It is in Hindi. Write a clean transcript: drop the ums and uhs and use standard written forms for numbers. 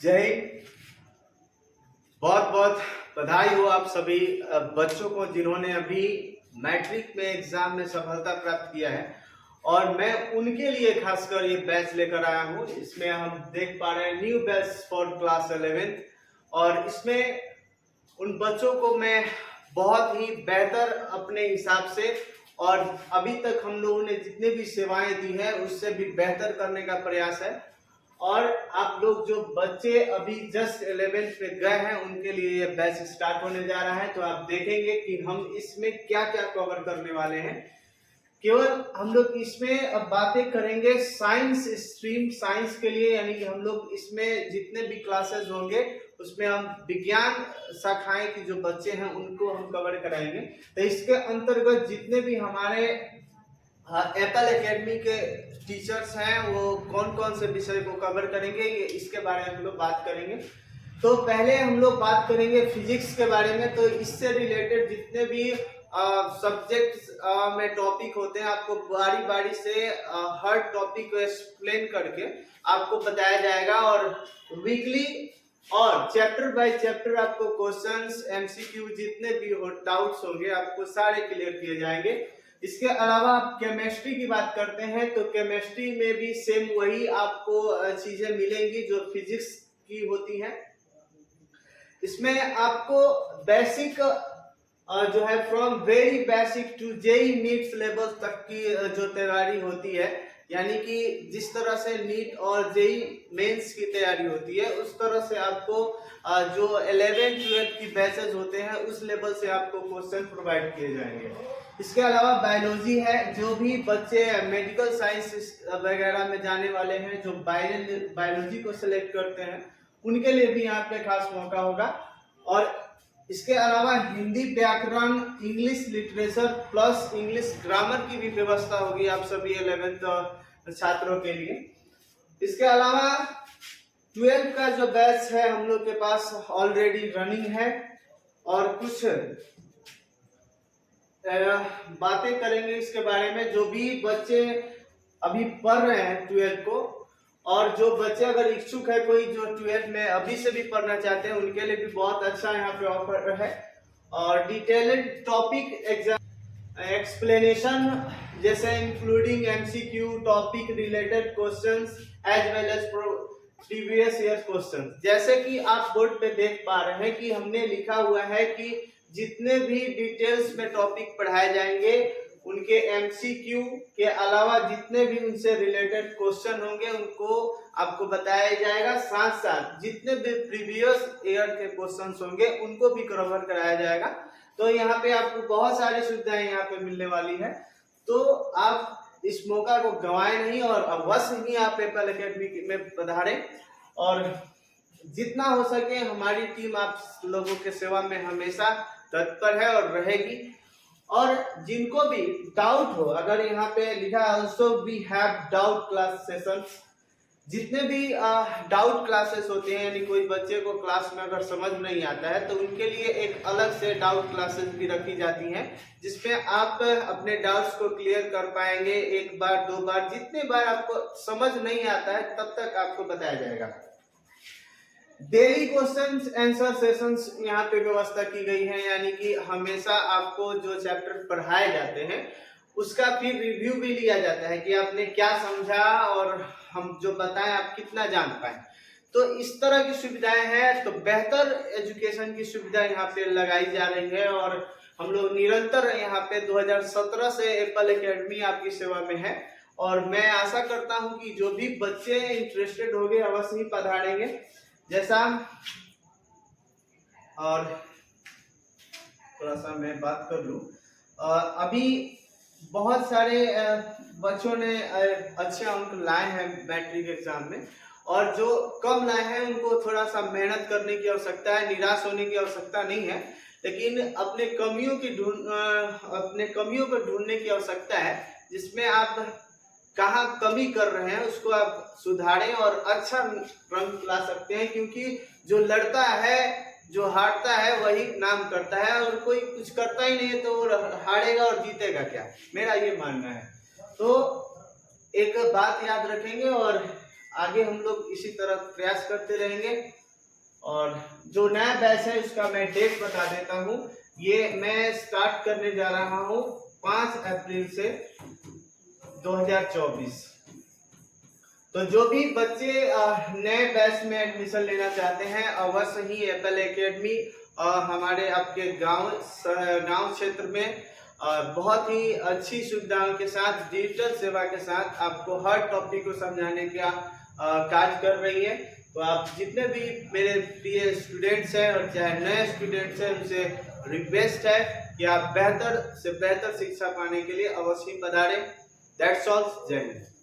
जय हिंद। बहुत बहुत बधाई हो आप सभी बच्चों को जिन्होंने अभी मैट्रिक में एग्जाम में सफलता प्राप्त किया है। और मैं उनके लिए खासकर ये बैच लेकर आया हूँ। इसमें हम देख पा रहे हैं new batch for class 11th, और इसमें उन बच्चों को मैं बहुत ही बेहतर अपने हिसाब से और अभी तक हम लोगों ने जितने भी सेवाएं दी है उससे भी बेहतर करने का प्रयास है। और आप लोग जो बच्चे अभी जस्ट 11th में गए हैं उनके लिए ये बैच स्टार्ट होने जा रहा है। तो आप देखेंगे कि हम इसमें क्या क्या कवर करने वाले हैं। केवल हम लोग इसमें अब बातें करेंगे साइंस स्ट्रीम, साइंस के लिए, यानी कि हम लोग इसमें जितने भी क्लासेस होंगे उसमें हम विज्ञान शाखाएं की जो बच्चे हैं उनको हम कवर कराएंगे। तो इसके अंतर्गत जितने भी हमारे एप्पल एकेडमी के टीचर्स हैं वो कौन कौन से विषय को कवर करेंगे, ये इसके बारे में हम लोग बात करेंगे। तो पहले हम लोग बात करेंगे फिजिक्स के बारे में। तो इससे रिलेटेड जितने भी सब्जेक्ट्स में टॉपिक होते हैं आपको बारी बारी से हर टॉपिक को एक्सप्लेन करके आपको बताया जाएगा। और वीकली और चैप्टर बाय चैप्टर आपको क्वेश्चंस, एमसीक्यू जितने भी डाउट्स होंगे आपको सारे क्लियर किए जाएंगे। इसके अलावा आप केमिस्ट्री की बात करते हैं तो केमिस्ट्री में भी सेम वही आपको चीजें मिलेंगी जो फिजिक्स की होती हैं। इसमें आपको बेसिक जो है from very basic to JEE NEET level तक की जो तैयारी होती है, यानी कि जिस तरह से नीट और जेई मेंस की तैयारी होती है उस तरह से आपको जो 11th-12th की बैचेस होते हैं उस लेवल से आपको क्वेश्चन प्रोवाइड किए जाएंगे। इसके अलावा बायोलॉजी है, जो भी बच्चे मेडिकल साइंस वगैरह में जाने वाले हैं जो बायोलॉजी को सिलेक्ट करते हैं उनके लिए भी यहाँ पे खास मौका होगा। और इसके अलावा हिंदी व्याकरण, English literature plus English grammar की भी व्यवस्था होगी आप सभी 11th छात्रों के लिए। इसके अलावा 12th का जो बैच है हम लोग के पास ऑलरेडी रनिंग है, और कुछ बातें करेंगे इसके बारे में। जो भी बच्चे अभी पढ़ रहे हैं 12th को, और जो बच्चे अगर इच्छुक है कोई जो 12th में अभी से भी पढ़ना चाहते हैं उनके लिए भी बहुत अच्छा यहाँ पे ऑफर है। और डिटेल्ड टॉपिक एग्जाम एक्सप्लेनेशन जैसे including MCQ, topic related questions as well as previous year questions. जैसे कि आप बोर्ड पे देख पा रहे हैं कि हमने लिखा हुआ है कि जितने भी डिटेल्स में टॉपिक पढ़ाए जाएंगे उनके एमसीक्यू के अलावा जितने भी उनसे रिलेटेड क्वेश्चन होंगे उनको आपको बताया जाएगा। साथ साथ जितने भी प्रीवियस ईयर के क्वेश्चंस होंगे उनको भी कवर कराया जाएगा। तो यहाँ पे आपको बहुत सारी सुविधाएं यहाँ पे मिलने वाली है। तो आप इस मौका को गंवाएं नहीं और अवश्य ही आप एप्पल एकेडमी में पधारें। और जितना हो सके हमारी टीम आप लोगों के सेवा में हमेशा तत्पर है और रहेगी। और जिनको भी डाउट हो, अगर यहाँ पे लिखा है also we have doubt class sessions, जितने भी डाउट क्लासेस होते हैं, यानी कोई बच्चे को क्लास में अगर समझ नहीं आता है तो उनके लिए एक अलग से डाउट क्लासेस भी रखी जाती हैं जिसमें आप अपने डाउट्स को क्लियर कर पाएंगे। एक बार दो बार, जितने बार आपको समझ नहीं आता है तब तक आपको बताया जाएगा। डेली क्वेश्चंस आंसर सेशंस यहाँ पे व्यवस्था की गई है, यानी कि हमेशा आपको जो चैप्टर पढ़ाए जाते हैं उसका फिर रिव्यू भी लिया जाता है कि आपने क्या समझा और हम जो बताएं आप कितना जान पाए। तो इस तरह की सुविधाएं हैं। तो बेहतर एजुकेशन की सुविधा यहाँ पे लगाई जा रही है और हम लोग निरंतर यहाँ पे 2017 से एप्पल एकेडमी आपकी सेवा में है। और मैं आशा करता हूँ कि जो भी बच्चे इंटरेस्टेड होंगे अवश्य ही पधारेंगे। जैसा और थोड़ा सा मैं बात कर लूं, अभी बहुत सारे बच्चों ने अच्छे अंक लाए हैं मैट्रिक एग्जाम में, और जो कम लाए हैं उनको थोड़ा सा मेहनत करने की आवश्यकता है। निराश होने की आवश्यकता नहीं है, लेकिन अपने कमियों को ढूंढने की आवश्यकता है जिसमें आप कहाँ कमी कर रहे हैं उसको आप सुधारें और अच्छा रंग ला सकते हैं। क्योंकि जो लड़ता है, जो हारता है वही नाम करता है, और कोई कुछ करता ही नहीं है तो वो हारेगा और जीतेगा क्या, मेरा ये मानना है। तो एक बात याद रखेंगे और आगे हम लोग इसी तरह प्रयास करते रहेंगे। और जो नया बैच है उसका मैं डेट बता देता हूँ। ये मैं स्टार्ट करने जा रहा हूँ 5 अप्रैल से 2024। तो जो भी बच्चे नए बैच में एडमिशन लेना चाहते हैं अवश्य ही एप्पल एकेडमी हमारे आपके गांव क्षेत्र में बहुत ही अच्छी सुविधाओं के साथ, डिजिटल सेवा के साथ आपको हर टॉपिक को समझाने का कार्य कर रही है। तो आप जितने भी मेरे प्रिय स्टूडेंट्स हैं और चाहे नए स्टूडेंट्स हैं, उनसे रिक्वेस्ट है कि आप बेहतर से बेहतर शिक्षा पाने के लिए अवश्य पधारें। That's all. जय हिंद।